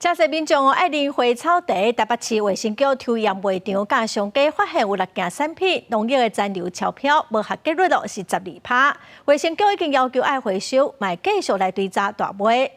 假设民众爱啉花草茶，台北市卫生局抽验卖场甲商家发现有6件产品农药的残留钞票无合格率是12%。卫生局已经要求爱回收，卖继续来追查大卖。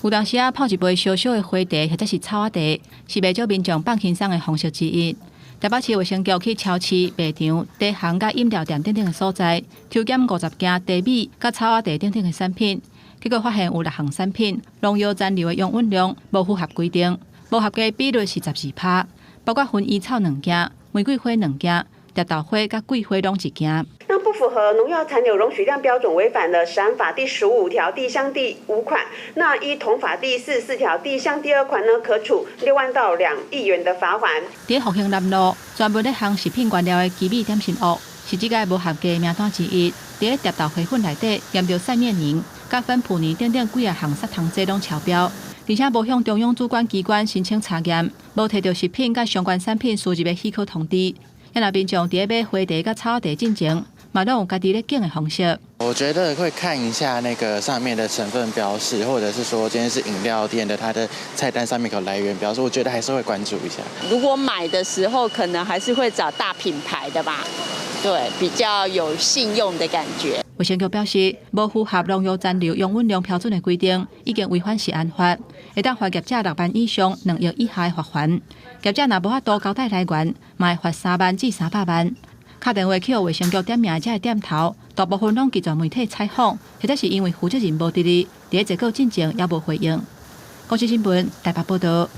有当时泡一杯小小的花茶或者是草仔茶，是卖少民众放轻松的方式之一。台北市卫生局去超市、卖场、茶行甲饮料店等等的所在，抽检50件茶米甲草仔茶等等的产品。结果发现有6项产品农药残留的用运量无符合规定，无合格比率是12%，包括薰衣草2件、玫瑰花2件、蝶豆花甲桂花拢1件。那不符合农药残留容许量标准，违反了《食安法》第15条第1项第5款。那依同法第44条第1项第2款呢，可处6万到2亿元的罚款。伫复兴南路专门咧烘食品原料的奇美点心屋，是这个无合格的名单之一。伫蝶豆花粉内底验到赛面宁、甲芬普尼等等几啊项砂糖剂拢超标，而且无向中央主管机关申请查验，无摕到食品甲相关产品输入的许可通知。因那民众伫买花茶甲草茶进前，嘛拢有家己咧拣的方式。我觉得会看一下那个上面的成分标示，或者是说今天是饮料店的它的菜单上面有来源标示，我觉得还是会关注一下。如果买的时候，可能还是会找大品牌的吧，对，比较有信用的感觉。卫生局表示，无符合农药残留用运量标准的规定，已经违反食安法，会当罚业者6万以上2亿以下的罚款。业者若无法度交代来源，嘛会罚3万至300万。打电话去予卫生局点名，才会点头，大部分拢拒绝媒体采访，或者是因为负责人无伫哩，伫结果进前也无回应。公视新闻台北报道。